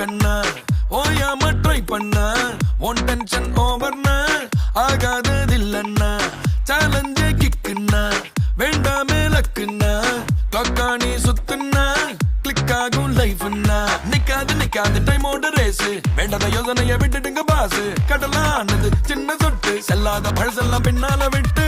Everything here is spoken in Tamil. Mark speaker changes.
Speaker 1: கண்ணா ஓயாம ட்ரை பண்ண ஒன் டென்ஷன் ஓவர்னா ஆகாததில்லண்ணா சேலஞ்சே கிக்குன்னா வேண்டாமே லக்குன்னா கிளாக்கானி சுத்துன்னா கிளிக் ஆகும் லைஃப்னா நிக்காது டைமோட ரேஸ் வேண்டாத யோசனைய விட்டுடுங்க பாசு கடலானது சின்ன சொட்டு செல்லாத பழசெல்லாம் பின்னால விட்டு